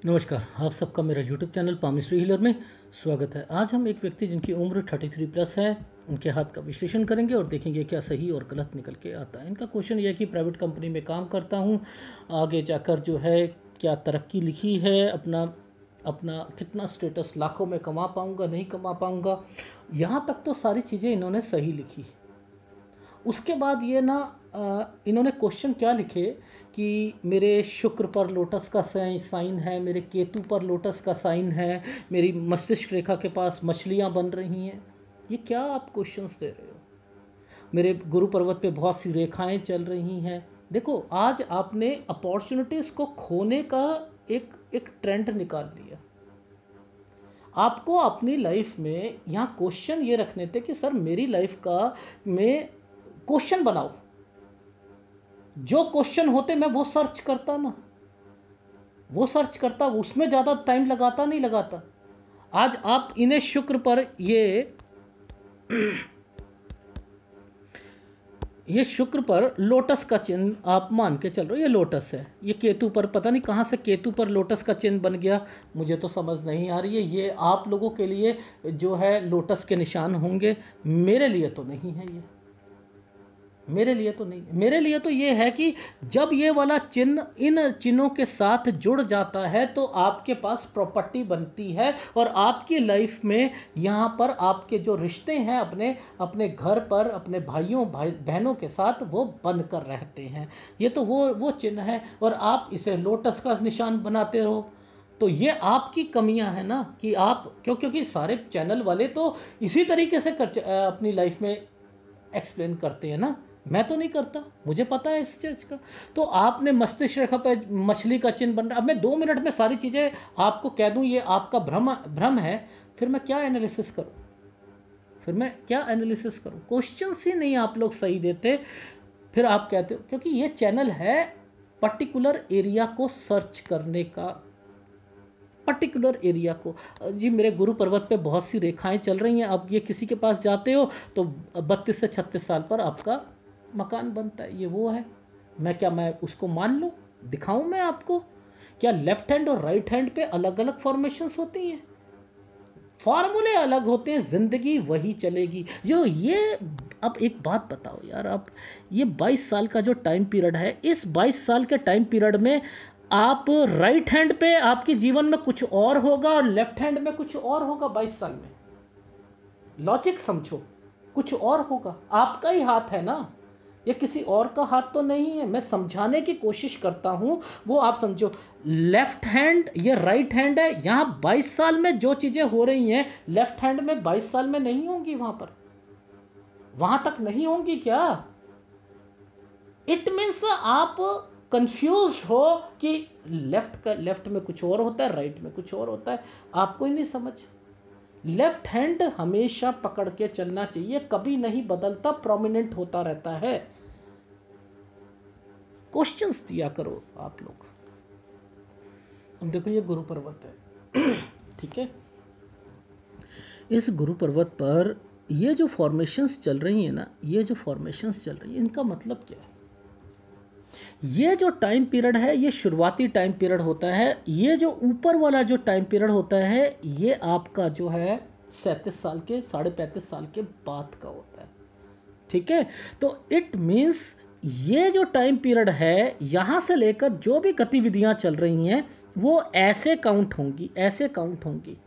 नमस्कार, आप सबका मेरा यूट्यूब चैनल पामिस्ट्री हीलर में स्वागत है। आज हम एक व्यक्ति जिनकी उम्र 33 प्लस है, उनके हाथ का विश्लेषण करेंगे और देखेंगे क्या सही और गलत निकल के आता है। इनका क्वेश्चन ये है कि प्राइवेट कंपनी में काम करता हूँ, आगे जाकर जो है क्या तरक्की लिखी है, अपना अपना कितना स्टेटस लाखों में कमा पाऊँगा, नहीं कमा पाऊँगा। यहाँ तक तो सारी चीज़ें इन्होंने सही लिखी। उसके बाद ये ना इन्होंने क्वेश्चन क्या लिखे कि मेरे शुक्र पर लोटस का साइन है, मेरे केतु पर लोटस का साइन है, मेरी मस्तिष्क रेखा के पास मछलियाँ बन रही हैं। ये क्या आप क्वेश्चंस दे रहे हो? मेरे गुरु पर्वत पे बहुत सी रेखाएं चल रही हैं। देखो, आज आपने अपॉर्चुनिटीज़ को खोने का एक एक ट्रेंड निकाल लिया। आपको अपनी लाइफ में यहाँ क्वेश्चन ये रखने थे कि सर मेरी लाइफ का में क्वेश्चन बनाओ। जो क्वेश्चन होते मैं वो सर्च करता ना, वो सर्च करता, उसमें ज़्यादा टाइम लगाता नहीं लगाता। आज आप इन्हें शुक्र पर ये शुक्र पर लोटस का चिन्ह आप मान के चल रहे हो, ये लोटस है। ये केतु पर पता नहीं कहाँ से केतु पर लोटस का चिन्ह बन गया, मुझे तो समझ नहीं आ रही है। ये आप लोगों के लिए जो है लोटस के निशान होंगे, मेरे लिए तो नहीं है। ये मेरे लिए तो नहीं, मेरे लिए तो ये है कि जब ये वाला चिन्ह इन चिन्हों के साथ जुड़ जाता है तो आपके पास प्रॉपर्टी बनती है और आपकी लाइफ में यहाँ पर आपके जो रिश्ते हैं अपने अपने घर पर अपने भाई बहनों के साथ वो बनकर रहते हैं। ये तो वो चिन्ह है और आप इसे लोटस का निशान बनाते हो। तो ये आपकी कमियां हैं ना कि आप क्योंकि सारे चैनल वाले तो इसी तरीके से अपनी लाइफ में एक्सप्लेन करते हैं ना। मैं तो नहीं करता, मुझे पता है इस चीज़ का। तो आपने मस्तिष्क रेखा पे मछली का चिन्ह बन रहा। अब मैं 2 मिनट में सारी चीज़ें आपको कह दूं ये आपका भ्रम है, फिर मैं क्या एनालिसिस करूं? फिर मैं क्या एनालिसिस करूं? क्वेश्चंस ही नहीं आप लोग सही देते, फिर आप कहते हो क्योंकि ये चैनल है पर्टिकुलर एरिया को सर्च करने का। पर्टिकुलर एरिया को जी, मेरे गुरु पर्वत पे बहुत सी रेखाएं चल रही हैं। अब ये किसी के पास जाते हो तो 32 से 36 साल पर आपका मकान बनता है। ये वो है। मैं उसको मान लूँ, दिखाऊं मैं आपको? क्या लेफ्ट हैंड और राइट हैंड पे अलग अलग फॉर्मेशंस होती हैं? फॉर्मूले अलग होते हैं, जिंदगी वही चलेगी जो ये। अब एक बात बताओ यार, आप ये 22 साल का जो टाइम पीरियड है, इस 22 साल के टाइम पीरियड में आप राइट हैंड पे आपके जीवन में कुछ और होगा और लेफ्ट हैंड में कुछ और होगा। 22 साल में लॉजिक समझो, कुछ और होगा। आपका ही हाथ है ना, ये किसी और का हाथ तो नहीं है। मैं समझाने की कोशिश करता हूं, वो आप समझो। लेफ्ट हैंड ये राइट हैंड है। यहां 22 साल में जो चीजें हो रही हैं लेफ्ट हैंड में 22 साल में नहीं होंगी, वहां तक नहीं होंगी क्या? इट मीन्स आप कंफ्यूज हो कि लेफ्ट में कुछ और होता है, राइट में कुछ और होता है। आपको ही नहीं समझ। लेफ्ट हैंड हमेशा पकड़ के चलना चाहिए, कभी नहीं बदलता, प्रोमिनेंट होता रहता है। क्वेश्चंस दिया करो आप लोग। अब देखो, ये गुरु पर्वत है ठीक है। इस गुरु पर्वत पर ये जो फॉर्मेशंस चल रही है ना, ये जो फॉर्मेशंस चल रही है, इनका मतलब क्या है? ये जो टाइम पीरियड है, ये शुरुआती टाइम पीरियड होता है। ये जो ऊपर वाला जो टाइम पीरियड होता है, ये आपका जो है 37 साल के 35.5 साल के बाद का होता है। ठीक है, तो इट मीन्स ये जो टाइम पीरियड है, यहाँ से लेकर जो भी गतिविधियाँ चल रही हैं वो ऐसे काउंट होंगी, ऐसे काउंट होंगी,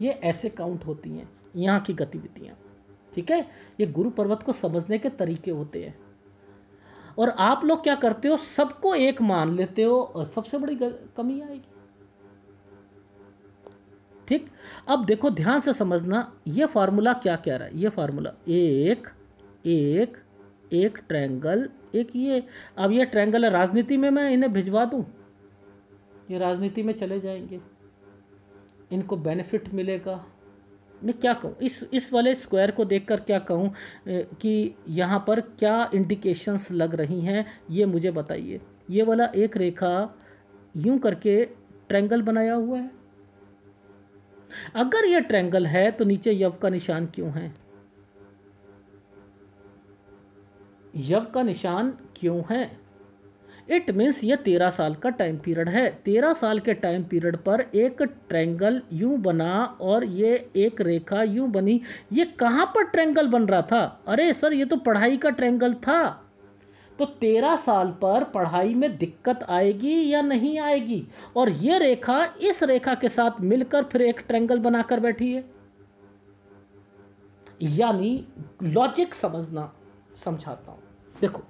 ये ऐसे काउंट होती हैं यहाँ की गतिविधियाँ। ठीक है, ये गुरु पर्वत को समझने के तरीके होते हैं। और आप लोग क्या करते हो, सबको एक मान लेते हो और सबसे बड़ी कमी आएगी। ठीक, अब देखो ध्यान से समझना, ये फार्मूला क्या कह रहा है। ये फार्मूला एक एक एक ट्रायंगल, एक ये। अब ये ट्रायंगल है, राजनीति में मैं इन्हें भिजवा दूं, ये राजनीति में चले जाएंगे, इनको बेनिफिट मिलेगा। मैं क्या कहूँ, इस वाले स्क्वायर को देखकर क्या कहूँ कि यहाँ पर क्या इंडिकेशंस लग रही हैं, ये मुझे बताइए। ये वाला एक रेखा यूं करके ट्रायंगल बनाया हुआ है। अगर ये ट्रायंगल है तो नीचे यव का निशान क्यों है? यव का निशान क्यों है? इट मीन्स ये 13 साल का टाइम पीरियड है। 13 साल के टाइम पीरियड पर एक ट्रायंगल यूं बना और ये एक रेखा यूं बनी। ये कहाँ पर ट्रायंगल बन रहा था? अरे सर ये तो पढ़ाई का ट्रायंगल था। तो 13 साल पर पढ़ाई में दिक्कत आएगी या नहीं आएगी? और ये रेखा इस रेखा के साथ मिलकर फिर एक ट्रायंगल बनाकर बैठी है। यानी लॉजिक समझना, समझाता हूं। देखो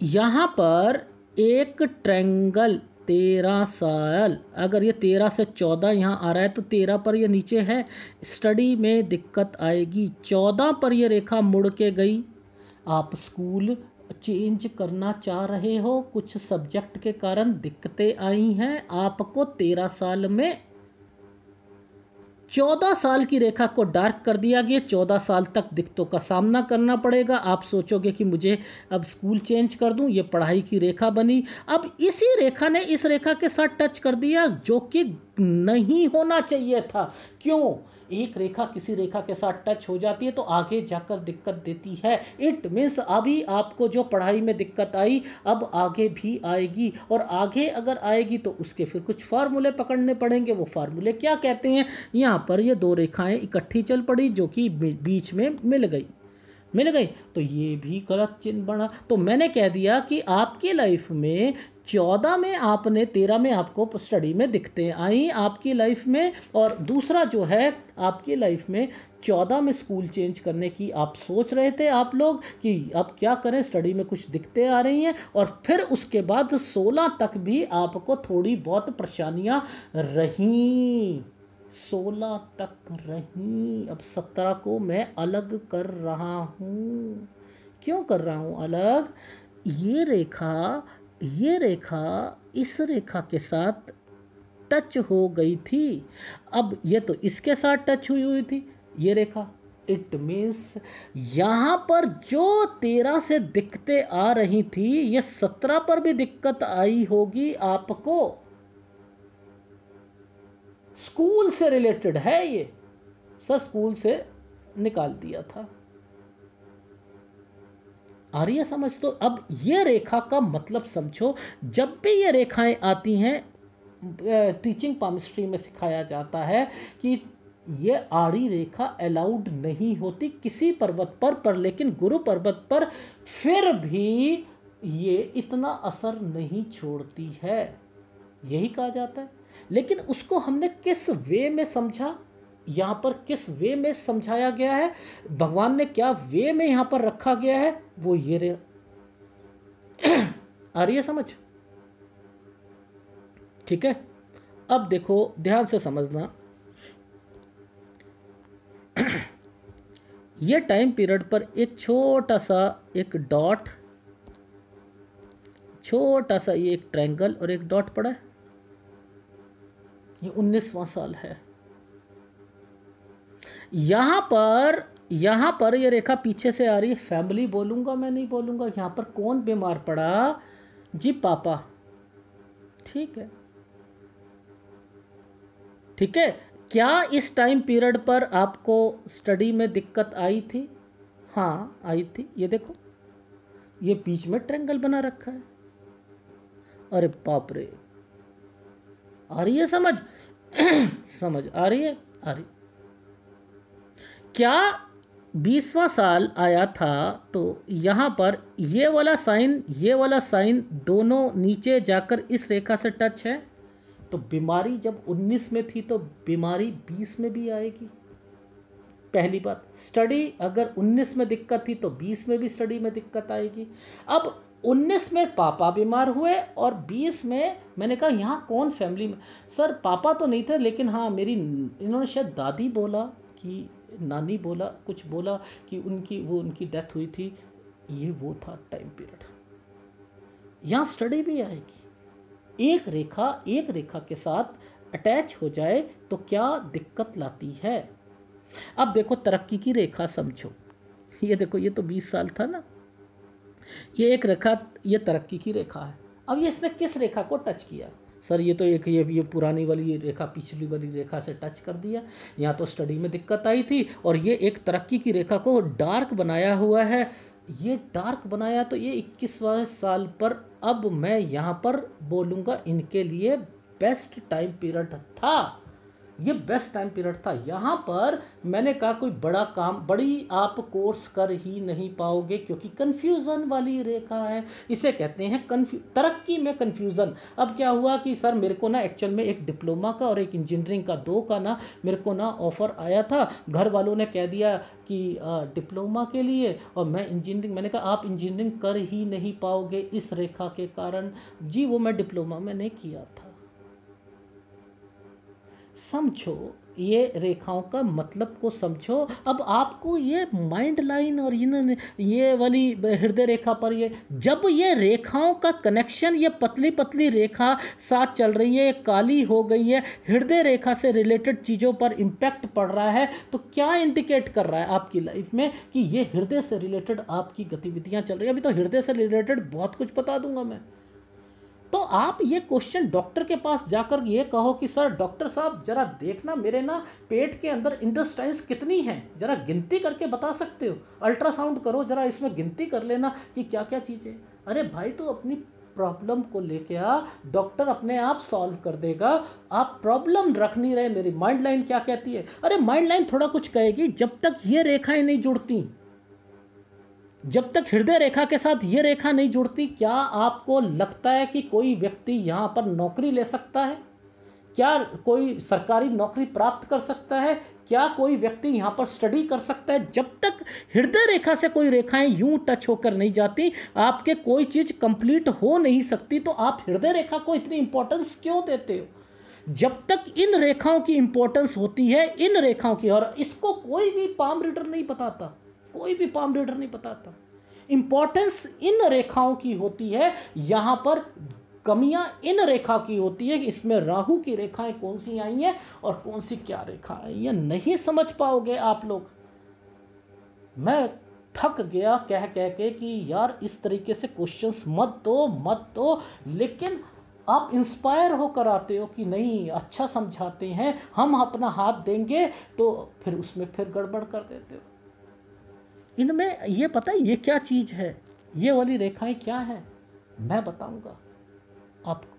यहां पर एक ट्रायंगल 13 साल, अगर ये 13 से 14 यहाँ आ रहा है तो 13 पर ये नीचे है, स्टडी में दिक्कत आएगी। 14 पर ये रेखा मुड़ के गई। आप स्कूल चेंज करना चाह रहे हो, कुछ सब्जेक्ट के कारण दिक्कतें आई हैं आपको 13 साल में। 14 साल की रेखा को डार्क कर दिया गया। 14 साल तक दिक्कतों का सामना करना पड़ेगा। आप सोचोगे कि मुझे अब स्कूल चेंज कर दूं, ये पढ़ाई की रेखा बनी। अब इसी रेखा ने इस रेखा के साथ टच कर दिया, जो कि नहीं होना चाहिए था। क्यों? एक रेखा किसी रेखा के साथ टच हो जाती है तो आगे जाकर दिक्कत देती है। इट मीन्स अभी आपको जो पढ़ाई में दिक्कत आई अब आगे भी आएगी, और आगे अगर आएगी तो उसके फिर कुछ फार्मूले पकड़ने पड़ेंगे। वो फार्मूले क्या कहते हैं? यहाँ पर ये दो रेखाएं इकट्ठी चल पड़ी जो कि बीच में मिल गई, तो ये भी गलत चिन्ह बना। तो मैंने कह दिया कि आपकी लाइफ में 14 में आपने 13 में आपको स्टडी में दिक्कतें आई आपकी लाइफ में, और दूसरा जो है आपकी लाइफ में 14 में स्कूल चेंज करने की आप सोच रहे थे आप लोग कि अब क्या करें, स्टडी में कुछ दिक्कतें आ रही हैं, और फिर उसके बाद 16 तक भी आपको थोड़ी बहुत परेशानियां रहीं, 16 तक रहीं। अब 17 को मैं अलग कर रहा हूँ। क्यों कर रहा हूँ अलग? ये रेखा इस रेखा के साथ टच हो गई थी। अब ये तो इसके साथ टच हुई थी ये रेखा। इट मीन्स यहाँ पर जो 13 से दिक्कतें आ रही थी ये 17 पर भी दिक्कत आई होगी आपको। स्कूल से रिलेटेड है ये, सर स्कूल से निकाल दिया था। आ रही है समझ? तो अब ये रेखा का मतलब समझो। जब भी ये रेखाएं आती हैं, टीचिंग पामिस्ट्री में सिखाया जाता है कि ये आड़ी रेखा अलाउड नहीं होती किसी पर्वत पर लेकिन गुरु पर्वत पर फिर भी ये इतना असर नहीं छोड़ती है, यही कहा जाता है। लेकिन उसको हमने किस वे में समझा, यहाँ पर किस वे में समझाया गया है, भगवान ने क्या वे में यहाँ पर रखा गया है, वो ये रे आ रही है समझ? ठीक है। अब देखो ध्यान से समझना, ये टाइम पीरियड पर एक छोटा सा एक डॉट, छोटा सा ये एक ट्रायंगल और एक डॉट पड़ा है। ये 19वां साल है। यहाँ पर ये रेखा पीछे से आ रही है। फैमिली बोलूँगा मैं, नहीं बोलूँगा। यहाँ पर कौन बीमार पड़ा? जी पापा। ठीक है, ठीक है। क्या इस टाइम पीरियड पर आपको स्टडी में दिक्कत आई थी? हाँ आई थी। ये देखो ये बीच में ट्रायंगल बना रखा है। अरे बाप रे, आ रही है समझ? समझ आ रही है? आ रही। क्या 20वां साल आया था तो यहाँ पर ये वाला साइन दोनों नीचे जाकर इस रेखा से टच है। तो बीमारी जब 19 में थी तो बीमारी 20 में भी आएगी। पहली बात, स्टडी अगर 19 में दिक्कत थी तो 20 में भी स्टडी में दिक्कत आएगी। अब 19 में पापा बीमार हुए और 20 में मैंने कहा यहाँ कौन फैमिली में? सर पापा तो नहीं थे, लेकिन हाँ मेरी, इन्होंने शायद दादी बोला कि नानी बोला, कुछ बोला कि उनकी डेथ हुई थी। ये वो था टाइम पीरियड। यहाँ स्टडी भी आएगी। एक रेखा के साथ अटैच हो जाए तो क्या दिक्कत लाती है। अब देखो तरक्की की रेखा समझो। ये देखो ये तो 20 साल था ना, ये एक रेखा, ये तरक्की की रेखा है। अब ये इसने किस रेखा को टच किया? सर ये तो एक ये पुरानी वाली रेखा पिछली वाली रेखा से टच कर दिया। यहाँ तो स्टडी में दिक्कत आई थी और ये एक तरक्की की रेखा को डार्क बनाया हुआ है। ये डार्क बनाया तो ये 21वें साल पर, अब मैं यहाँ पर बोलूँगा इनके लिए बेस्ट टाइम पीरियड था। ये बेस्ट टाइम पीरियड था। यहाँ पर मैंने कहा कोई बड़ा काम, बड़ी आप कोर्स कर ही नहीं पाओगे, क्योंकि कन्फ्यूज़न वाली रेखा है। इसे कहते हैं तरक्की में कन्फ्यूज़न। अब क्या हुआ कि सर मेरे को ना एक्चुअल में एक डिप्लोमा का और एक इंजीनियरिंग का, दो का ना मेरे को ना ऑफ़र आया था। घर वालों ने कह दिया कि डिप्लोमा के लिए, और मैं इंजीनियरिंग, मैंने कहा आप इंजीनियरिंग कर ही नहीं पाओगे इस रेखा के कारण। जी वो मैं डिप्लोमा मैंने किया था। समझो ये रेखाओं का मतलब को समझो। अब आपको ये माइंड लाइन और ये वाली हृदय रेखा पर, ये जब ये रेखाओं का कनेक्शन, ये पतली पतली रेखा साथ चल रही है, ये काली हो गई है, हृदय रेखा से रिलेटेड चीज़ों पर इम्पैक्ट पड़ रहा है, तो क्या इंडिकेट कर रहा है आपकी लाइफ में कि ये हृदय से रिलेटेड आपकी गतिविधियां चल रही है। अभी तो हृदय से रिलेटेड बहुत कुछ बता दूंगा मैं। तो आप ये क्वेश्चन डॉक्टर के पास जाकर ये कहो कि सर डॉक्टर साहब जरा देखना मेरे ना पेट के अंदर इंटेस्टाइन्स कितनी हैं, जरा गिनती करके बता सकते हो, अल्ट्रासाउंड करो जरा, इसमें गिनती कर लेना कि क्या क्या चीज़ें। अरे भाई तो अपनी प्रॉब्लम को लेके आ, डॉक्टर अपने आप सॉल्व कर देगा। आप प्रॉब्लम रख नहीं रहे। मेरी माइंड लाइन क्या कहती है? अरे माइंड लाइन थोड़ा कुछ कहेगी, जब तक ये रेखाएं नहीं जुड़ती, जब तक हृदय रेखा के साथ ये रेखा नहीं जुड़ती, क्या आपको लगता है कि कोई व्यक्ति यहाँ पर नौकरी ले सकता है? क्या कोई सरकारी नौकरी प्राप्त कर सकता है? क्या कोई व्यक्ति यहाँ पर स्टडी कर सकता है? जब तक हृदय रेखा से कोई रेखाएं यूं टच होकर नहीं जाती, आपके कोई चीज़ कंप्लीट हो नहीं सकती। तो आप हृदय रेखा को इतनी इंपॉर्टेंस क्यों देते हो? जब तक इन रेखाओं की इंपॉर्टेंस होती है, इन रेखाओं की, और इसको कोई भी पाम रीडर नहीं बताता, कोई भी पाम रीडर नहीं बताता। इंपॉर्टेंस इन रेखाओं की होती है। यहां पर कमियां इन रेखा की होती है कि इसमें राहु की रेखाएं कौन सी आई हैं और कौन सी क्या रेखा आई है। नहीं समझ पाओगे आप लोग। मैं थक गया कह कह के कि यार इस तरीके से क्वेश्चंस मत दो, लेकिन आप इंस्पायर होकर आते हो कि नहीं अच्छा समझाते हैं, हम अपना हाथ देंगे, तो फिर उसमें फिर गड़बड़ कर देते हो। इनमें ये पता है ये क्या चीज़ है, ये वाली रेखाएं क्या हैं, मैं बताऊंगा आपको।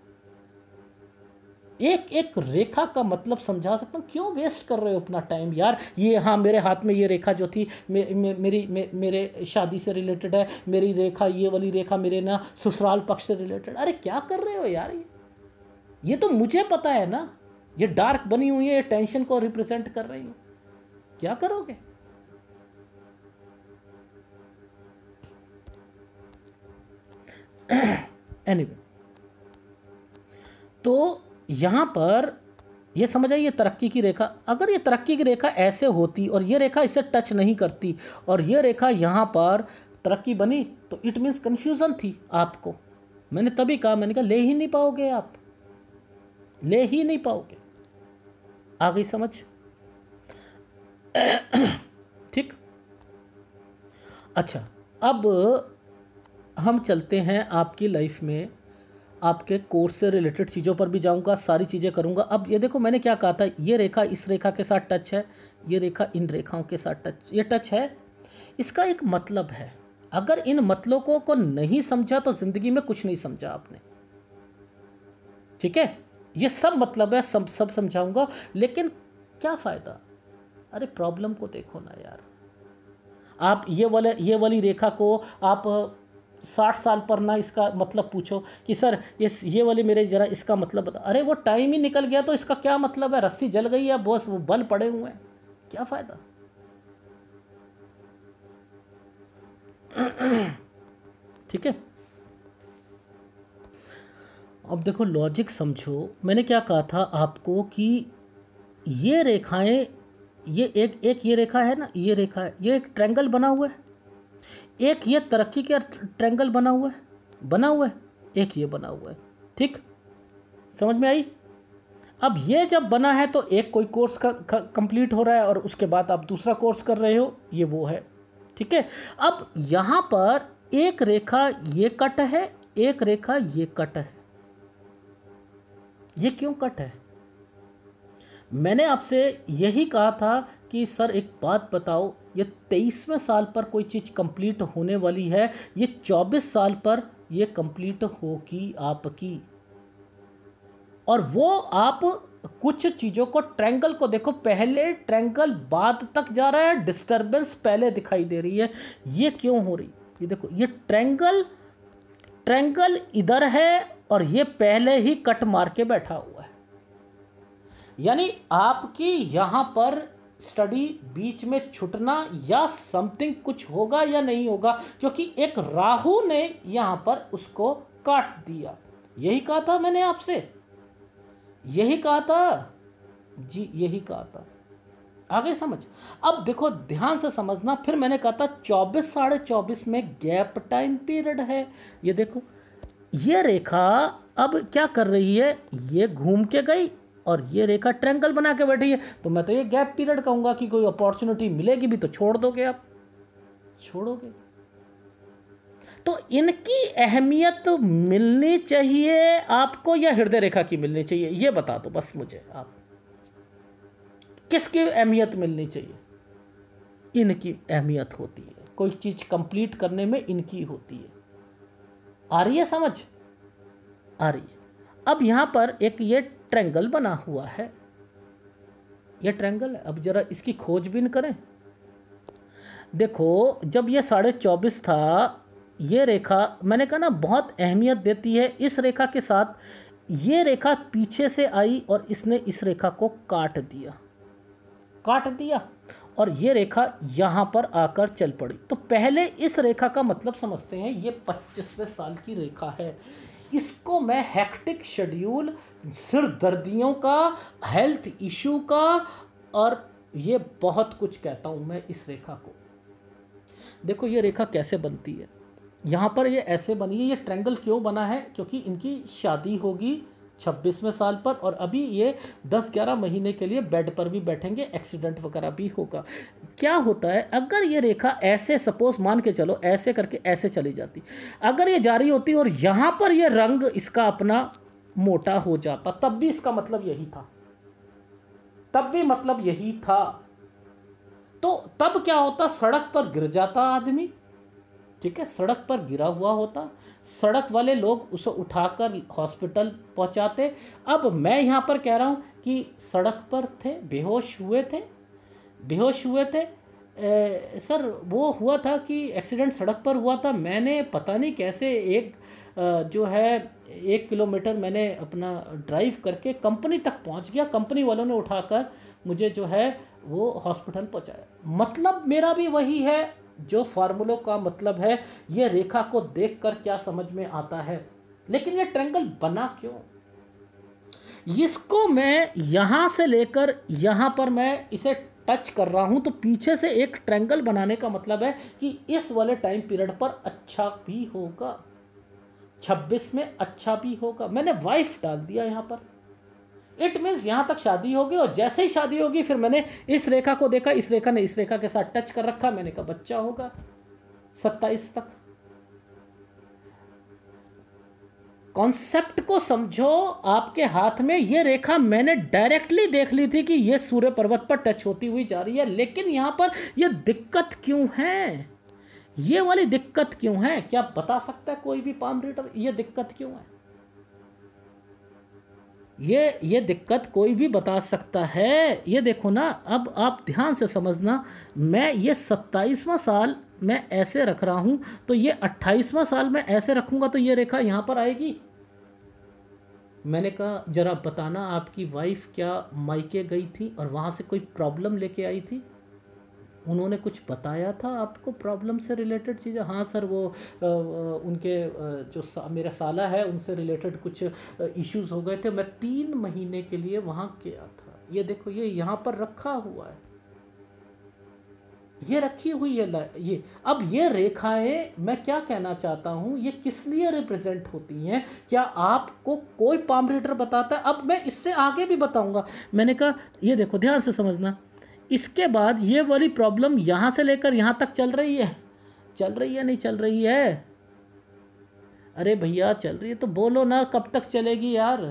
एक एक रेखा का मतलब समझा सकता हूँ। क्यों वेस्ट कर रहे हो अपना टाइम यार? ये हाँ मेरे हाथ में ये रेखा जो थी मेरे शादी से रिलेटेड है, मेरी रेखा, ये वाली रेखा मेरे ना ससुराल पक्ष से रिलेटेड। अरे क्या कर रहे हो यार? ये तो मुझे पता है ना, ये डार्क बनी हुई है, ये टेंशन को रिप्रेजेंट कर रही हूँ। क्या करोगे? एनीवे, तो यहां पर ये समझ आइए तरक्की की रेखा, अगर ये तरक्की की रेखा ऐसे होती और ये रेखा इसे टच नहीं करती और ये रेखा यहां पर तरक्की बनी, तो इट मीन्स कंफ्यूजन थी आपको। मैंने तभी कहा, मैंने कहा ले ही नहीं पाओगे आप, ले ही नहीं पाओगे। आ गई समझ? ठीक। अच्छा, अब हम चलते हैं आपकी लाइफ में, आपके कोर्स से रिलेटेड चीज़ों पर भी जाऊंगा, सारी चीज़ें करूंगा। अब ये देखो मैंने क्या कहा था, ये रेखा इस रेखा के साथ टच है, ये रेखा इन रेखाओं के साथ टच, ये टच है, इसका एक मतलब है। अगर इन मतलबों को नहीं समझा तो ज़िंदगी में कुछ नहीं समझा आपने। ठीक है, ये सब मतलब है, सब समझाऊंगा, लेकिन क्या फ़ायदा? अरे प्रॉब्लम को देखो ना यार। आप ये वाली रेखा को आप 60 साल पर ना इसका मतलब पूछो कि सर ये वाले मेरे ज़रा इसका मतलब बता। अरे वो टाइम ही निकल गया तो इसका क्या मतलब है? रस्सी जल गई है बॉस, वो बल पड़े हुए हैं, क्या फ़ायदा? ठीक है, अब देखो लॉजिक समझो। मैंने क्या कहा था आपको कि ये रेखाएं, ये एक ये रेखा है ना, ये रेखा है, ये एक ट्रायंगल बना हुआ है, एक ये तरक्की का ट्रायंगल बना हुआ है, एक ये बना हुआ है। ठीक, समझ में आई? अब ये जब बना है तो एक कोई कोर्स का कंप्लीट हो रहा है और उसके बाद आप दूसरा कोर्स कर रहे हो, ये वो है। ठीक है, अब यहाँ पर एक रेखा ये कट है, एक रेखा ये कट है। ये क्यों कट है? मैंने आपसे यही कहा था कि सर एक बात बताओ, ये 23वें साल पर कोई चीज़ कंप्लीट होने वाली है, ये 24 साल पर ये कंप्लीट होगी आपकी। और वो आप कुछ चीज़ों को, ट्रायंगल को देखो, पहले ट्रायंगल बाद तक जा रहा है, डिस्टरबेंस पहले दिखाई दे रही है। ये क्यों हो रही? ये देखो, ये ट्रायंगल इधर है और ये पहले ही कट मार के बैठा हुआ है। यानी आपकी यहाँ पर स्टडी बीच में छूटना या समथिंग कुछ होगा या नहीं होगा, क्योंकि एक राहु ने यहाँ पर उसको काट दिया। यही कहा था मैंने आपसे, यही कहा था जी, यही कहा था। आगे समझ। अब देखो ध्यान से समझना, फिर मैंने कहा था 24 साढ़े 24 में गैप टाइम पीरियड है। ये देखो, ये रेखा अब क्या कर रही है, ये घूम के गई और ये रेखा ट्रायंगल बना के बैठी है। तो मैं तो ये गैप पीरियड कहूंगा कि कोई अपॉर्चुनिटी मिलेगी भी तो छोड़ दोगे, आप छोड़ोगे। तो इनकी अहमियत मिलनी चाहिए आपको या हृदय रेखा की मिलनी चाहिए, ये बता दो बस मुझे आप, किसकी अहमियत मिलनी चाहिए? इनकी अहमियत होती है, कोई चीज कंप्लीट करने में इनकी होती है। आ रही है समझ? आ रही है। अब यहां पर एक ये ट्रायंगल बना हुआ है, ये ट्रायंगल है। अब जरा इसकी खोजबीन करें। देखो, जब ये 24.5 था, ये रेखा मैंने कहा ना बहुत अहमियत देती है। इस रेखा के साथ ये रेखा पीछे से आई और इसने इस रेखा को काट दिया और ये रेखा यहाँ पर आकर चल पड़ी। तो पहले इस रेखा का मतलब समझते हैं। ये 25वें साल की रेखा है। इसको मैं हेक्टिक शेड्यूल, सिर दर्दियों का, हेल्थ इशू का, और ये बहुत कुछ कहता हूँ मैं इस रेखा को। देखो ये रेखा कैसे बनती है, यहाँ पर ये ऐसे बनी है। ये ट्रायंगल क्यों बना है? क्योंकि इनकी शादी होगी 26वें साल पर और अभी ये 10-11 महीने के लिए बेड पर भी बैठेंगे, एक्सीडेंट वगैरह भी होगा। क्या होता है, अगर ये रेखा ऐसे, सपोज मान के चलो ऐसे करके ऐसे चली जाती, अगर ये जा रही होती और यहाँ पर ये रंग इसका अपना मोटा हो जाता, तब भी इसका मतलब यही था, तब भी मतलब यही था। तो तब क्या होता, सड़क पर गिर जाता आदमी, ठीक है, सड़क पर गिरा हुआ होता, सड़क वाले लोग उसे उठाकर हॉस्पिटल पहुंचाते। अब मैं यहां पर कह रहा हूं कि सड़क पर थे, बेहोश हुए थे। सर वो हुआ था कि एक्सीडेंट सड़क पर हुआ था, मैंने पता नहीं कैसे जो है 1 किलोमीटर मैंने अपना ड्राइव करके कंपनी तक पहुंच गया, कंपनी वालों ने उठाकर मुझे जो है वो हॉस्पिटल पहुंचाया। मतलब मेरा भी वही है जो फार्मूलों का मतलब है। ये रेखा को देखकर क्या समझ में आता है, लेकिन ये ट्रायंगल बना क्यों? इसको मैं यहां से लेकर यहां पर मैं इसे टच कर रहा हूं, तो पीछे से एक ट्रायंगल बनाने का मतलब है कि इस वाले टाइम पीरियड पर अच्छा भी होगा, 26 में अच्छा भी होगा। मैंने वाइफ डाल दिया यहां पर, इट मीन्स यहां तक शादी होगी और जैसे ही शादी होगी फिर मैंने इस रेखा को देखा, इस रेखा ने इस रेखा के साथ टच कर रखा, मैंने कहा बच्चा होगा 27 तक। कॉन्सेप्ट को समझो, आपके हाथ में ये रेखा मैंने डायरेक्टली देख ली थी कि ये सूर्य पर्वत पर टच होती हुई जा रही है, लेकिन यहां पर ये दिक्कत क्यों है, ये वाली दिक्कत क्यों है? क्या बता सकता है कोई भी पाम रीडर ये दिक्कत क्यों है? ये दिक्कत कोई भी बता सकता है। ये देखो ना, अब आप ध्यान से समझना, मैं ये 27वां साल मैं ऐसे रख रहा हूं, तो ये 28वां साल मैं ऐसे रखूंगा तो ये रेखा यहां पर आएगी। मैंने कहा जरा बताना, आपकी वाइफ क्या मायके गई थी और वहां से कोई प्रॉब्लम लेके आई थी? उन्होंने कुछ बताया था आपको प्रॉब्लम से रिलेटेड चीज़ें? हाँ सर, वो उनके जो मेरा साला है उनसे रिलेटेड कुछ इश्यूज हो गए थे, मैं 3 महीने के लिए वहाँ गया था। ये देखो ये यहाँ पर रखा हुआ है, ये रखी हुई है ये। अब ये रेखाएं, मैं क्या कहना चाहता हूँ, ये किस लिए रिप्रेजेंट होती हैं? क्या आपको कोई पाम रीडर बताता है? अब मैं इससे आगे भी बताऊँगा। मैंने कहा ये देखो ध्यान से समझना, इसके बाद ये वाली प्रॉब्लम यहाँ से लेकर यहाँ तक चल रही है, नहीं चल रही है? अरे भैया चल रही है तो बोलो ना, कब तक चलेगी यार?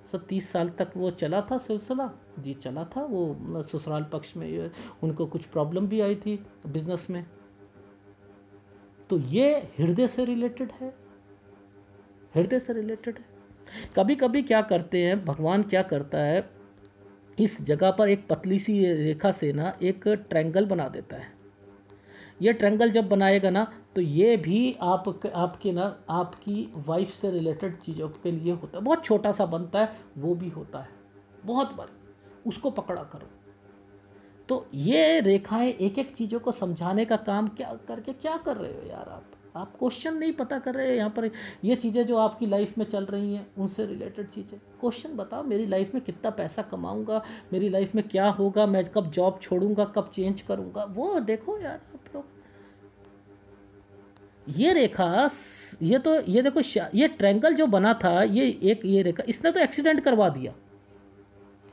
सर 30 साल तक वो चला था सिलसिला जी, चला था वो ससुराल पक्ष में उनको कुछ प्रॉब्लम भी आई थी बिजनेस में। तो ये हृदय से रिलेटेड है, हृदय से रिलेटेड है। कभी कभी क्या करते हैं भगवान, क्या करता है इस जगह पर एक पतली सी रेखा से ना एक ट्रायंगल बना देता है। ये ट्रायंगल जब बनाएगा ना तो ये भी आपकी ना आपकी वाइफ से रिलेटेड चीज़ों के लिए होता है। बहुत छोटा सा बनता है, वो भी होता है बहुत बार, उसको पकड़ा करो। तो ये रेखाएं एक एक चीज़ों को समझाने का काम क्या करके क्या कर रहे हो यार आप क्वेश्चन नहीं पता कर रहे हैं यहाँ पर। ये चीज़ें जो आपकी लाइफ में चल रही हैं उनसे रिलेटेड चीज़ें, क्वेश्चन बताओ मेरी लाइफ में कितना पैसा कमाऊंगा, मेरी लाइफ में क्या होगा, मैं कब जॉब छोड़ूंगा, कब चेंज करूंगा, वो देखो यार आप लोग। ये रेखा, ये तो ये देखो, ये ट्रायंगल जो बना था ये रेखा इसने तो एक्सीडेंट करवा दिया,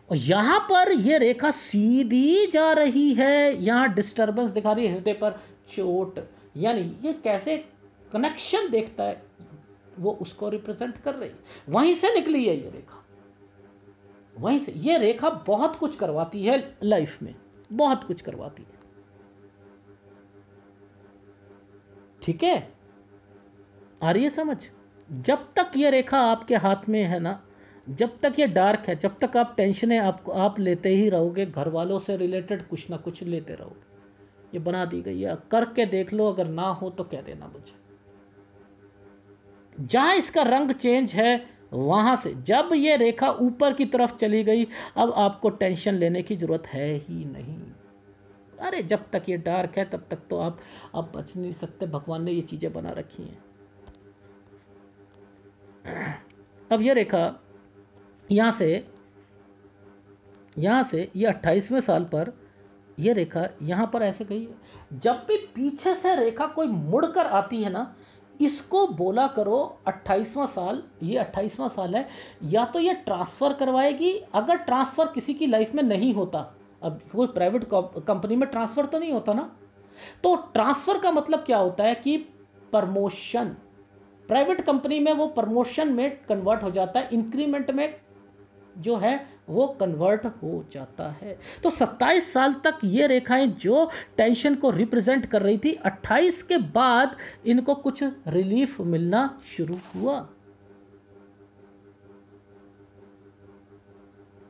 और यहां पर ये रेखा सीधी जा रही है, यहां डिस्टरबेंस दिखा रही है, हृदय पर चोट। यानी ये कैसे कनेक्शन देखता है वो उसको रिप्रेजेंट कर रही है, वहीं से निकली है ये रेखा, वहीं से। ये रेखा बहुत कुछ करवाती है लाइफ में, बहुत कुछ करवाती है, ठीक है, आ रही है समझ। जब तक ये रेखा आपके हाथ में है ना, जब तक ये डार्क है, जब तक आप टेंशनें आप लेते ही रहोगे, घर वालों से रिलेटेड कुछ ना कुछ लेते रहोगे। ये बना दी गई है, करके देख लो, अगर ना हो तो कह देना मुझे। जहां इसका रंग चेंज है वहां से जब ये रेखा ऊपर की तरफ चली गई, अब आपको टेंशन लेने की जरूरत है ही नहीं। अरे जब तक ये डार्क है तब तक तो आप बच नहीं सकते, भगवान ने ये चीजें बना रखी हैं। अब ये रेखा यहां से ये 28वें साल पर ये रेखा यहां पर ऐसे गई है। जब भी पीछे से रेखा कोई मुड़कर आती है ना, इसको बोला करो 28वां साल, ये 28वां साल है, या तो ये ट्रांसफ़र करवाएगी। अगर ट्रांसफ़र किसी की लाइफ में नहीं होता, अब कोई प्राइवेट कंपनी में ट्रांसफ़र तो नहीं होता ना, तो ट्रांसफ़र का मतलब क्या होता है कि प्रमोशन, प्राइवेट कंपनी में वो प्रमोशन में कन्वर्ट हो जाता है, इंक्रीमेंट में जो है वो कन्वर्ट हो जाता है। तो 27 साल तक ये रेखाएं जो टेंशन को रिप्रेजेंट कर रही थी, 28 के बाद इनको कुछ रिलीफ मिलना शुरू हुआ,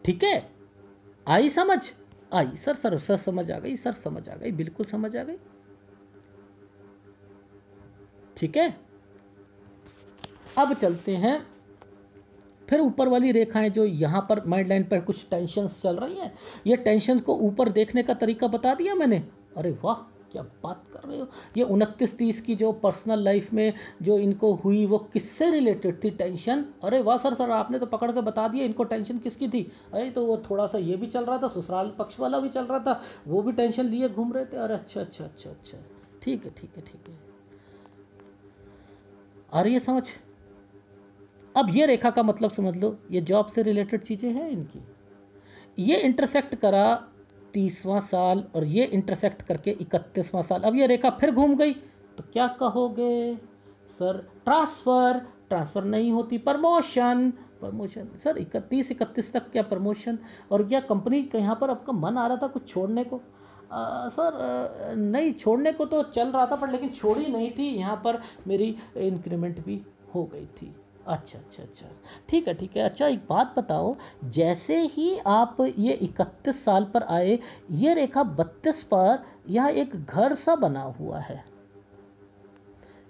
ठीक है। आई समझ, आई सर समझ आ गई, सर समझ आ गई, बिल्कुल समझ आ गई, ठीक है। अब चलते हैं फिर ऊपर वाली रेखाएं जो यहाँ पर माइंड लाइन पर कुछ टेंशन्स चल रही हैं, ये टेंशन को ऊपर देखने का तरीका बता दिया मैंने। अरे वाह क्या बात कर रहे हो। ये 29-30 की जो पर्सनल लाइफ में जो इनको हुई वो किससे रिलेटेड थी टेंशन। अरे वाह सर आपने तो पकड़ के बता दिया इनको टेंशन किसकी थी। अरे तो वो थोड़ा सा ये भी चल रहा था, ससुराल पक्ष वाला भी चल रहा था, वो भी टेंशन लिए घूम रहे थे। अरे अच्छा, ठीक है, आ रही है समझ। अब ये रेखा का मतलब समझ लो, ये जॉब से रिलेटेड चीज़ें हैं इनकी। ये इंटरसेक्ट करा 30वां साल और ये इंटरसेक्ट करके 31वां साल। अब ये रेखा फिर घूम गई तो क्या कहोगे सर? ट्रांसफ़र नहीं होती, प्रमोशन सर 31 तक क्या प्रमोशन? और क्या कंपनी यहाँ पर आपका मन आ रहा था कुछ छोड़ने को? सर नहीं, छोड़ने को तो चल रहा था पर लेकिन छोड़ी नहीं थी, यहाँ पर मेरी इंक्रीमेंट भी हो गई थी। अच्छा, ठीक है। अच्छा एक बात बताओ, जैसे ही आप ये 31 साल पर आए, ये रेखा 32 पर यह एक घर सा बना हुआ है,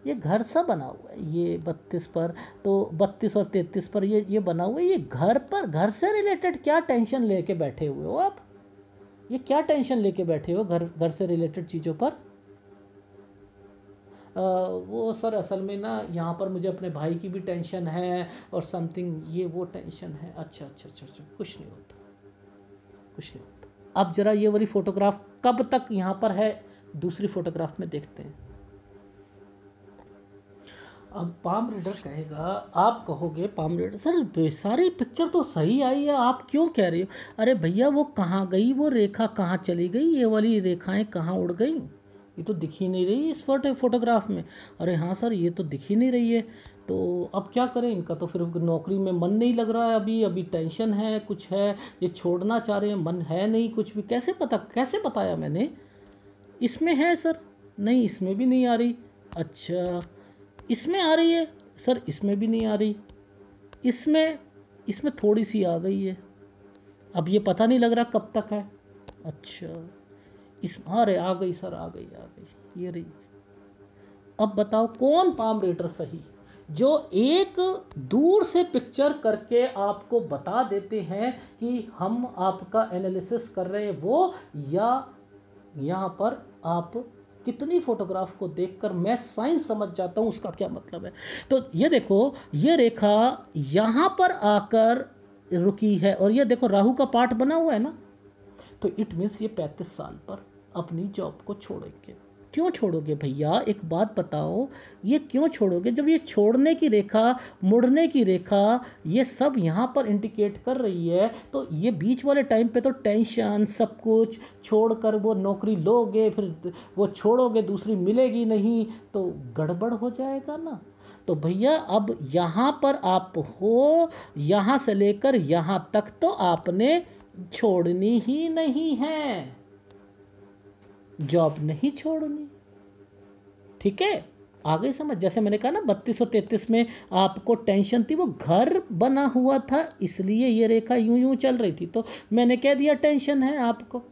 ये घर सा बना हुआ है, ये 32 पर, तो 32 और 33 पर ये बना हुआ है। ये घर से रिलेटेड क्या टेंशन लेके बैठे हुए हो आप? ये क्या टेंशन लेके बैठे हो घर से रिलेटेड चीज़ों पर? वो सर असल में ना यहाँ पर मुझे अपने भाई की भी टेंशन है और समथिंग, ये वो टेंशन है। अच्छा, कुछ नहीं होता। अब जरा ये वाली फोटोग्राफ कब तक यहाँ पर है, दूसरी फोटोग्राफ में देखते हैं। अब पाम रीडर कहेगा, आप कहोगे पाम रीडर सर सारी पिक्चर तो सही आई है, आप क्यों कह रही हो? अरे भैया वो कहाँ गई, वो रेखा कहाँ चली गई, ये वाली रेखाएं कहाँ उड़ गई? ये तो दिख ही नहीं रही इस फोटोग्राफ में। अरे हाँ सर, ये तो दिख ही नहीं रही है, तो अब क्या करें, इनका तो फिर नौकरी में मन नहीं लग रहा है, अभी अभी टेंशन है, कुछ है, ये छोड़ना चाह रहे हैं, मन है नहीं कुछ भी। कैसे बताया मैंने, इसमें है सर, नहीं इसमें भी नहीं आ रही, अच्छा इसमें आ रही है सर, इसमें भी नहीं आ रही, इसमें इसमें थोड़ी सी आ गई है, अब ये पता नहीं लग रहा कब तक है। अच्छा इस, अरे आ गई सर, आ गई, ये रही। अब बताओ कौन पाम रेटर सही, जो एक दूर से पिक्चर करके आपको बता देते हैं कि हम आपका एनालिसिस कर रहे हैं वो, या यहाँ पर आप कितनी फोटोग्राफ को देखकर मैं साइंस समझ जाता हूँ उसका क्या मतलब है। तो ये देखो, ये रेखा यहाँ पर आकर रुकी है, और ये देखो राहु का पार्ट बना हुआ है ना, तो इट मीन्स ये 35 साल पर अपनी जॉब को छोड़ेंगे। क्यों छोड़ोगे भैया, एक बात बताओ, ये क्यों छोड़ोगे? जब ये छोड़ने की रेखा, मुड़ने की रेखा, ये सब यहाँ पर इंडिकेट कर रही है, तो ये बीच वाले टाइम पे तो टेंशन सब कुछ छोड़कर वो नौकरी लोगे, फिर वो छोड़ोगे, दूसरी मिलेगी नहीं, तो गड़बड़ हो जाएगा ना। तो भैया अब यहाँ पर आप हो, यहाँ से लेकर यहाँ तक तो आपने छोड़नी ही नहीं है, जॉब नहीं छोड़नी, ठीक है? आगे समझ, जैसे मैंने कहा ना 32 और 33 में आपको टेंशन थी, वो घर बना हुआ था इसलिए ये रेखा यूं यूं चल रही थी, तो मैंने कह दिया टेंशन है आपको,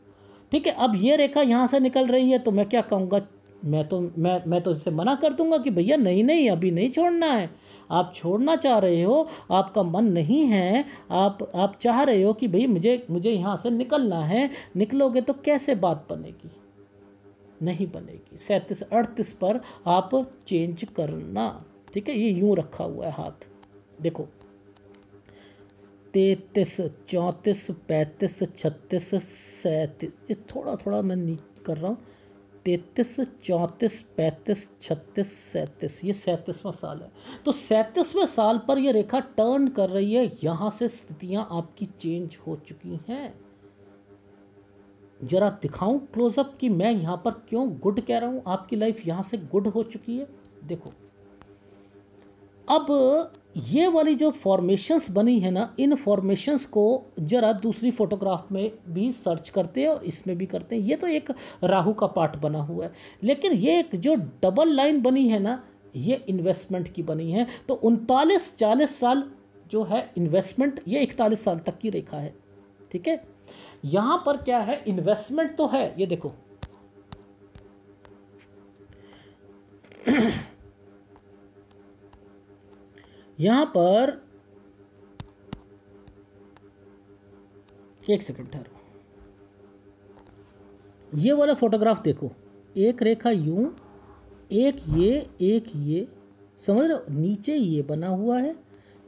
ठीक है? अब ये रेखा यहाँ से निकल रही है, तो मैं क्या कहूँगा, मैं तो इससे मना कर दूंगा कि भैया नहीं अभी नहीं छोड़ना है, आप छोड़ना चाह रहे हो, आपका मन नहीं है, आप चाह रहे हो कि भई मुझे यहाँ से निकलना है, निकलोगे तो कैसे बात बनेगी, नहीं बनेगी। 37-38 पर आप चेंज करना, ठीक है? ये यूं रखा हुआ है हाथ, देखो 33, 34, 35, 36, 37, ये थोड़ा मैं नहीं कर रहा हूँ, 33, 34, 35, 36, 37, ये 37वां साल है। तो 37वें साल पर ये रेखा टर्न कर रही है, यहाँ से स्थितियाँ आपकी चेंज हो चुकी हैं। जरा दिखाऊं क्लोजअप कि मैं यहाँ पर क्यों गुड कह रहा हूँ, आपकी लाइफ यहाँ से गुड हो चुकी है। देखो अब ये वाली जो फॉर्मेशंस बनी है ना, इन फॉर्मेशंस को जरा दूसरी फोटोग्राफ में भी सर्च करते हैं और इसमें भी करते हैं। ये तो एक राहु का पार्ट बना हुआ है, लेकिन ये एक जो डबल लाइन बनी है ना, ये इन्वेस्टमेंट की बनी है। तो 39-40 साल जो है इन्वेस्टमेंट, ये 41 साल तक की रेखा है, ठीक है? यहां पर क्या है, इन्वेस्टमेंट तो है, ये देखो यहां पर एक सेकंड ठहरो, ये वाला फोटोग्राफ देखो, एक रेखा यूं, एक ये, समझ रहे हो, नीचे ये बना हुआ है,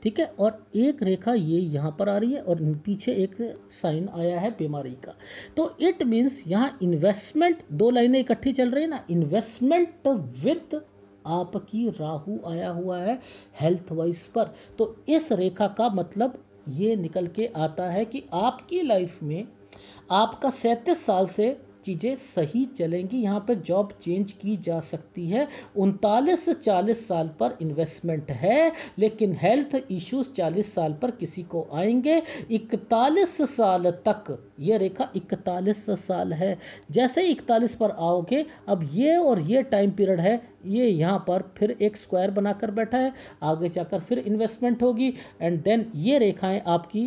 ठीक है? और एक रेखा ये यहाँ पर आ रही है, और पीछे एक साइन आया है बीमारी का। तो इट मीन्स यहाँ इन्वेस्टमेंट, दो लाइनें इकट्ठी चल रही है ना, इन्वेस्टमेंट विद आपकी राहु आया हुआ है हेल्थ वाइज पर। तो इस रेखा का मतलब ये निकल के आता है कि आपकी लाइफ में आपका 37 साल से चीज़ें सही चलेंगी, यहाँ पे जॉब चेंज की जा सकती है। 39 से 40 साल पर इन्वेस्टमेंट है, लेकिन हेल्थ इश्यूज 40 साल पर किसी को आएंगे। 41 साल तक ये रेखा 41 साल है, जैसे 41 पर आओगे, अब ये और ये टाइम पीरियड है, ये यहाँ पर फिर एक स्क्वायर बनाकर बैठा है, आगे जाकर फिर इन्वेस्टमेंट होगी, एंड देन ये रेखाएं आपकी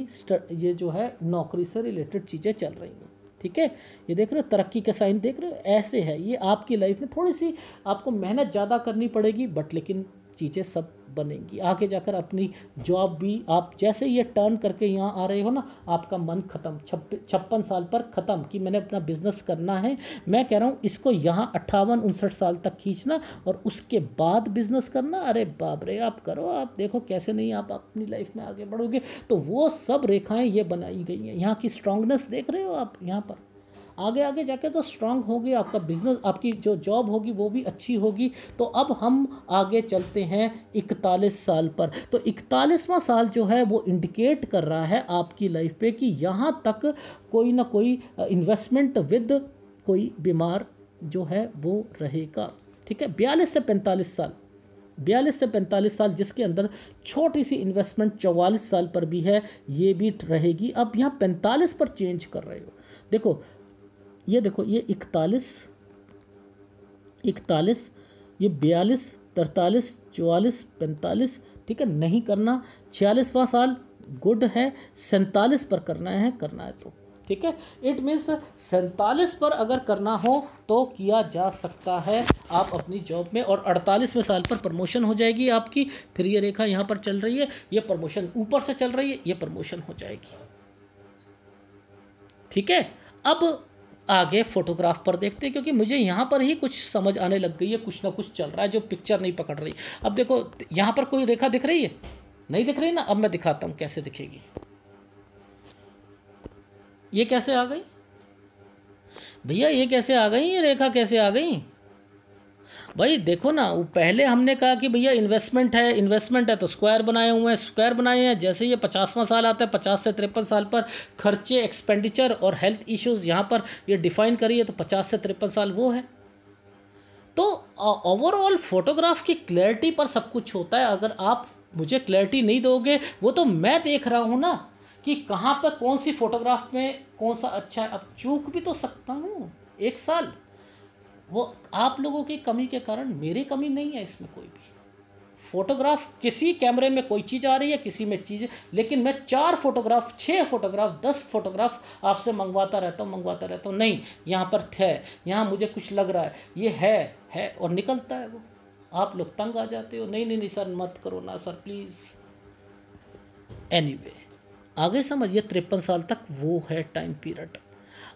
ये जो है नौकरी से रिलेटेड चीज़ें चल रही हैं, ठीक है? ये देख रहे हो तरक्की के साइन, देख रहे हो, ऐसे है ये आपकी लाइफ में। थोड़ी सी आपको मेहनत ज़्यादा करनी पड़ेगी, बट लेकिन चीज़ें सब बनेंगी। आगे जाकर अपनी जॉब भी, आप जैसे ये टर्न करके यहाँ आ रहे हो ना, आपका मन खत्म, 56 साल पर ख़त्म कि मैंने अपना बिजनेस करना है। मैं कह रहा हूँ इसको यहाँ 58-59 साल तक खींचना और उसके बाद बिजनेस करना। अरे बाप रे, आप करो, आप देखो कैसे नहीं आप अपनी लाइफ में आगे बढ़ोगे। तो वो सब रेखाएं ये बनाई गई हैं। यहाँ की स्ट्रांगनेस देख रहे हो आप, यहाँ पर आगे आगे जाके तो स्ट्रांग होगी आपका बिजनेस, आपकी जो जॉब होगी वो भी अच्छी होगी। तो अब हम आगे चलते हैं 41 साल पर। तो 41वां साल जो है वो इंडिकेट कर रहा है आपकी लाइफ पे कि यहाँ तक कोई ना कोई इन्वेस्टमेंट विद कोई बीमार जो है वो रहेगा। ठीक है, 42 से 45 साल, 42 से 45 साल जिसके अंदर छोटी सी इन्वेस्टमेंट 44 साल पर भी है, ये भी रहेगी। अब यहाँ 45 पर चेंज कर रहे हो, देखो ये 41, 41, ये 42, 43, 44, 45, ठीक है, नहीं करना। 46वां साल गुड है, 47 पर करना है तो ठीक है। इट मीन्स 47 पर अगर करना हो तो किया जा सकता है आप अपनी जॉब में, और 48वें साल पर प्रमोशन हो जाएगी आपकी। फिर ये रेखा यहाँ पर चल रही है, ये प्रमोशन ऊपर से चल रही है, ये प्रमोशन हो जाएगी। ठीक है, अब आगे फोटोग्राफ पर देखते हैं, क्योंकि मुझे यहाँ पर ही कुछ समझ आने लग गई है, कुछ ना कुछ चल रहा है जो पिक्चर नहीं पकड़ रही। अब देखो यहाँ पर कोई रेखा दिख रही है, नहीं दिख रही ना। अब मैं दिखाता हूँ कैसे दिखेगी। ये कैसे आ गई भैया, ये कैसे आ गई, ये रेखा कैसे आ गई भाई? देखो ना, वो पहले हमने कहा कि भैया इन्वेस्टमेंट है तो स्क्वायर बनाए हुए हैं, स्क्वायर बनाए हैं। जैसे ये 50वां साल आता है, 50 से 53 साल पर खर्चे, एक्सपेंडिचर और हेल्थ इश्यूज यहाँ पर ये डिफाइन करिए, तो 50 से 53 साल वो है। तो ओवरऑल फोटोग्राफ की क्लैरिटी पर सब कुछ होता है। अगर आप मुझे क्लैरिटी नहीं दोगे, वो तो मैं देख रहा हूँ ना कि कहाँ पर कौन सी फोटोग्राफ में कौन सा अच्छा है। अब चूक भी तो सकता हूँ 1 साल, वो आप लोगों की कमी के कारण, मेरी कमी नहीं है इसमें कोई भी। फोटोग्राफ किसी कैमरे में कोई चीज़ आ रही है, किसी में चीज़, लेकिन मैं 4 फोटोग्राफ, 6 फोटोग्राफ, 10 फोटोग्राफ आपसे मंगवाता रहता हूँ। नहीं, यहाँ पर है, यहाँ मुझे कुछ लग रहा है, ये है और निकलता है वो। आप लोग तंग आ जाते हो, नहीं सर मत करो ना सर प्लीज़। एनीवे, आगे समझिए 53 साल तक वो है टाइम पीरियड।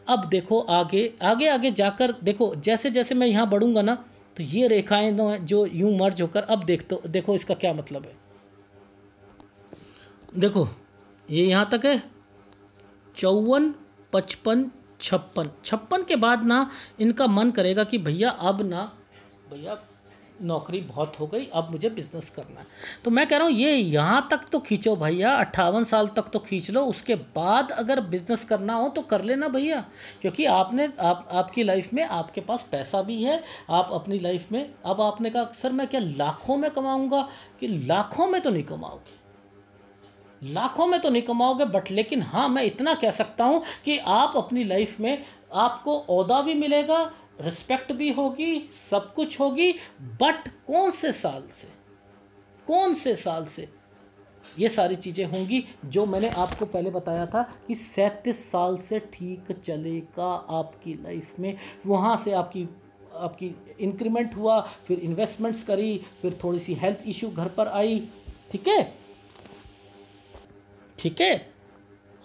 अब देखो आगे जाकर देखो, जैसे जैसे मैं यहाँ बढ़ूंगा ना, तो ये रेखाएं जो यूं मर्ज होकर, अब देखो इसका क्या मतलब है। देखो ये यहाँ तक है, 54, 55, 56 के बाद ना इनका मन करेगा कि भैया नौकरी बहुत हो गई, अब मुझे बिजनेस करना है। तो मैं कह रहा हूँ ये यहाँ तक तो खींचो भैया, 58 साल तक तो खींच लो। उसके बाद अगर बिजनेस करना हो तो कर लेना भैया, क्योंकि आपकी लाइफ में आपके पास पैसा भी है। आप अपनी लाइफ में, अब आपने कहा सर मैं क्या लाखों में कमाऊँगा, कि लाखों में तो नहीं कमाओगे, बट लेकिन हाँ मैं इतना कह सकता हूँ कि आप अपनी लाइफ में आपको ओहदा भी मिलेगा, रिस्पेक्ट भी होगी, सब कुछ होगी। बट कौन से साल से ये सारी चीज़ें होंगी, जो मैंने आपको पहले बताया था कि 37 साल से ठीक चलेगा आपकी लाइफ में। वहाँ से आपकी इंक्रीमेंट हुआ, फिर इन्वेस्टमेंट्स करी, फिर थोड़ी सी हेल्थ इश्यू घर पर आई। ठीक है,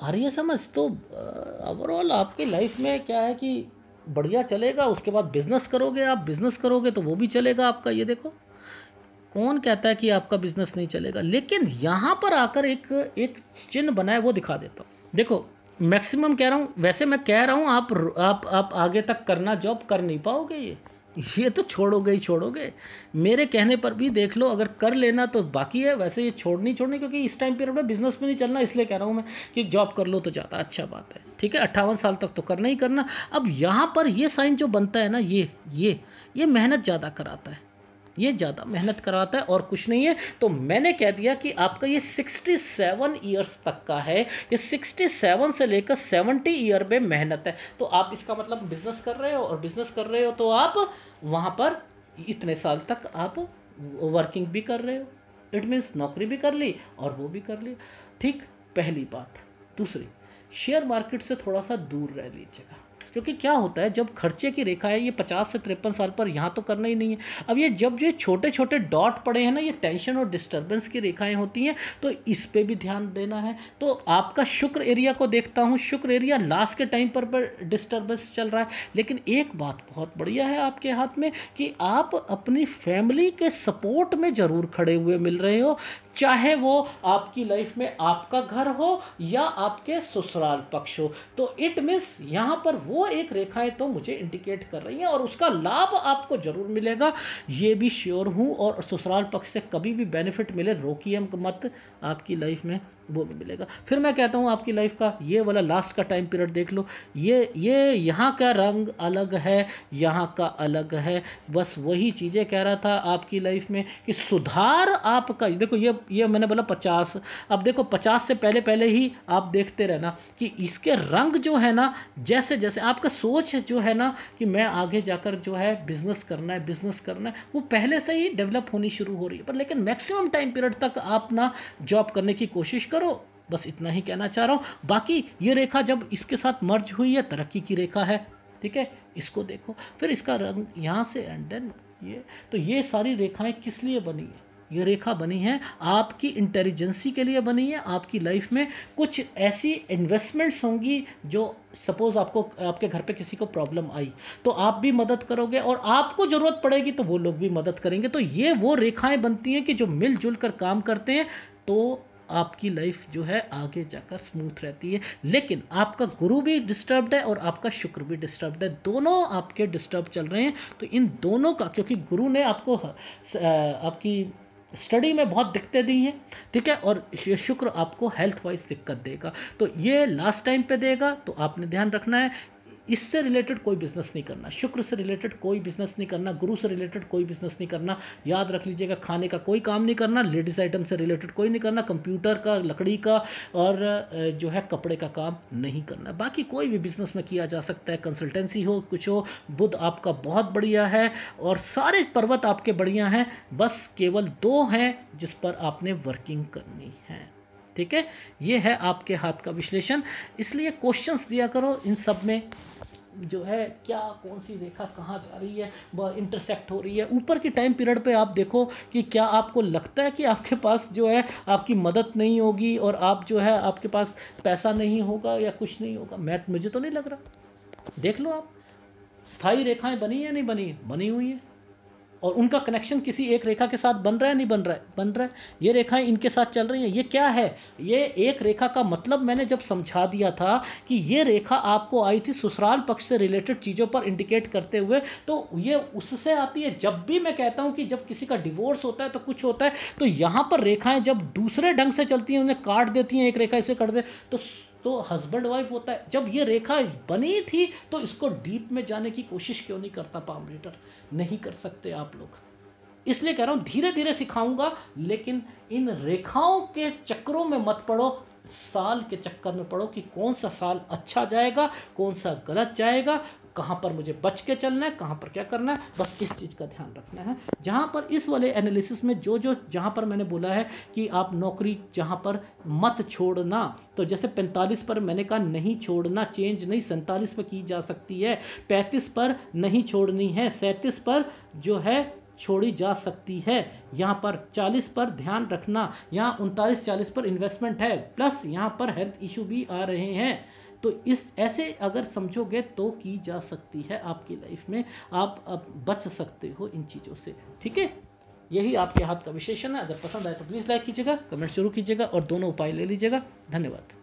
आ रही है समझ? तो ओवरऑल आपकी लाइफ में क्या है कि बढ़िया चलेगा। उसके बाद बिजनेस करोगे तो वो भी चलेगा आपका। ये देखो, कौन कहता है कि आपका बिजनेस नहीं चलेगा? लेकिन यहाँ पर आकर एक चिन्ह बना है, वो दिखा देता हूँ। देखो मैक्सिमम कह रहा हूँ, वैसे मैं कह रहा हूँ आप आगे तक करना, जॉब कर नहीं पाओगे, ये तो छोड़ोगे। मेरे कहने पर भी देख लो, अगर कर लेना तो बाकी है, वैसे ये छोड़नी, क्योंकि इस टाइम पीरियड में बिजनेस में नहीं चलना। इसलिए कह रहा हूँ मैं कि जॉब कर लो तो ज़्यादा अच्छा बात है। ठीक है, 58 साल तक तो करना ही करना। अब यहाँ पर ये साइन जो बनता है ना, ये मेहनत ज़्यादा कराता है, और कुछ नहीं है। तो मैंने कह दिया कि आपका ये 67 ईयर्स तक का है, ये 67 से लेकर 70 ईयर में मेहनत है। तो आप इसका मतलब बिजनेस कर रहे हो, तो आप वहाँ पर इतने साल तक आप वर्किंग भी कर रहे हो। इट मीन्स नौकरी भी कर ली और वो भी कर ली। ठीक, पहली बात। दूसरी, शेयर मार्केट से थोड़ा सा दूर रह लीजिएगा, क्योंकि क्या होता है जब खर्चे की रेखा है ये 50 से 53 साल पर, यहाँ तो करना ही नहीं है। अब जब ये छोटे छोटे डॉट पड़े हैं ना, ये टेंशन और डिस्टर्बेंस की रेखाएं होती हैं, तो इस पे भी ध्यान देना है। तो आपका शुक्र एरिया को देखता हूँ, शुक्र एरिया लास्ट के टाइम पर डिस्टर्बेंस चल रहा है। लेकिन एक बात बहुत बढ़िया है आपके हाथ में कि आप अपनी फैमिली के सपोर्ट में ज़रूर खड़े हुए मिल रहे हो। चाहे वो आपकी लाइफ में आपका घर हो या आपके ससुराल पक्ष हो। तो इट मीन्स यहाँ पर वो एक रेखाएं तो मुझे इंडिकेट कर रही हैं और उसका लाभ आपको जरूर मिलेगा, ये भी श्योर हूँ। और ससुराल पक्ष से कभी भी बेनिफिट मिले रोकिए मत, आपकी लाइफ में वो भी मिलेगा। फिर मैं कहता हूँ आपकी लाइफ का ये वाला लास्ट का टाइम पीरियड देख लो, ये यहाँ का रंग अलग है, यहाँ का अलग है। बस वही चीज़ें कह रहा था आपकी लाइफ में कि सुधार आपका, देखो ये मैंने बोला 50, अब देखो 50 से पहले पहले ही आप देखते रहना कि इसके रंग जो है ना, जैसे जैसे आपका सोच जो है ना कि मैं आगे जाकर जो है बिजनेस करना है, वो पहले से ही डेवलप होनी शुरू हो रही है। पर लेकिन मैक्सिमम टाइम पीरियड तक आप ना जॉब करने की कोशिश करो, बस इतना ही कहना चाह रहा हूँ। बाकी ये रेखा जब इसके साथ मर्ज हुई है, तरक्की की रेखा है, ठीक है, इसको देखो। फिर इसका रंग यहाँ से एंड देन ये सारी रेखाएं किस लिए बनी है? ये रेखा बनी है आपकी इंटेलिजेंसी के लिए बनी है। आपकी लाइफ में कुछ ऐसी इन्वेस्टमेंट्स होंगी जो सपोज आपको, आपके घर पे किसी को प्रॉब्लम आई तो आप भी मदद करोगे, और आपको ज़रूरत पड़ेगी तो वो लोग भी मदद करेंगे। तो ये वो रेखाएं बनती हैं कि जो मिलजुल कर काम करते हैं तो आपकी लाइफ जो है आगे जाकर स्मूथ रहती है। लेकिन आपका गुरु भी डिस्टर्ब्ड है और आपका शुक्र भी डिस्टर्ब्ड है, दोनों आपके डिस्टर्ब चल रहे हैं। तो इन दोनों का, क्योंकि गुरु ने आपको आपकी स्टडी में बहुत दिक्कतें दी हैं, ठीक है, और शुक्र आपको हेल्थ वाइज दिक्कत देगा। तो ये लास्ट टाइम पे देगा, तो आपने ध्यान रखना है इससे रिलेटेड कोई बिजनेस नहीं करना, शुक्र से रिलेटेड कोई बिजनेस नहीं करना, गुरु से रिलेटेड कोई बिजनेस नहीं करना। याद रख लीजिएगा, खाने का कोई काम नहीं करना, लेडीज़ आइटम से रिलेटेड कोई नहीं करना, कंप्यूटर का, लकड़ी का और जो है कपड़े का काम नहीं करना। बाकी कोई भी बिजनेस में किया जा सकता है, कंसल्टेंसी हो, कुछ हो। बुध आपका बहुत बढ़िया है और सारे पर्वत आपके बढ़िया हैं, बस केवल 2 हैं जिस पर आपने वर्किंग करनी है, ठीक है। ये है आपके हाथ का विश्लेषण, इसलिए क्वेश्चंस दिया करो इन सब में जो है क्या, कौन सी रेखा कहाँ जा रही है, वह इंटरसेक्ट हो रही है। ऊपर की टाइम पीरियड पे आप देखो कि क्या आपको लगता है कि आपके पास जो है आपकी मदद नहीं होगी और आप जो है आपके पास पैसा नहीं होगा या कुछ नहीं होगा। मुझे तो नहीं लग रहा। देख लो आप, स्थायी रेखाएं बनी है नहीं बनी है, बनी हुई है, और उनका कनेक्शन किसी एक रेखा के साथ बन रहा है नहीं बन रहा है, बन रहा है। ये रेखाएं इनके साथ चल रही हैं। ये क्या है? ये एक रेखा का मतलब मैंने जब समझा दिया था कि ये रेखा आपको आई थी ससुराल पक्ष से रिलेटेड चीज़ों पर इंडिकेट करते हुए, तो ये उससे आती है। जब भी मैं कहता हूँ कि जब किसी का डिवोर्स होता है तो कुछ होता है, तो यहाँ पर रेखाएं जब दूसरे ढंग से चलती हैं, उन्हें काट देती हैं, एक रेखा इसे काट दे तो हस्बैंड वाइफ होता है। जब ये रेखा बनी थी तो इसको डीप में जाने की कोशिश क्यों नहीं करता पाम रीडर? नहीं कर सकते आप लोग, इसलिए कह रहा हूं धीरे धीरे सिखाऊंगा। लेकिन इन रेखाओं के चक्रों में मत पड़ो, साल के चक्कर में पड़ो कि कौन सा साल अच्छा जाएगा, कौन सा गलत जाएगा, कहाँ पर मुझे बच के चलना है, कहाँ पर क्या करना है, बस इस चीज़ का ध्यान रखना है। जहाँ पर इस वाले एनालिसिस में जहाँ पर मैंने बोला है कि आप नौकरी जहाँ पर मत छोड़ना, तो जैसे 45 पर मैंने कहा नहीं छोड़ना, चेंज नहीं, 47 पर की जा सकती है, 35 पर नहीं छोड़नी है, 37 पर जो है छोड़ी जा सकती है, यहाँ पर 40 पर ध्यान रखना, यहाँ 39-40 पर इन्वेस्टमेंट है, प्लस यहाँ पर हेल्थ इशू भी आ रहे हैं। तो इस ऐसे अगर समझोगे तो की जा सकती है आपकी लाइफ में, आप बच सकते हो इन चीज़ों से, ठीक है। यही आपके हाथ का विशेषण है। अगर पसंद आए तो प्लीज़ लाइक कीजिएगा, कमेंट शुरू कीजिएगा और दोनों उपाय ले लीजिएगा। धन्यवाद।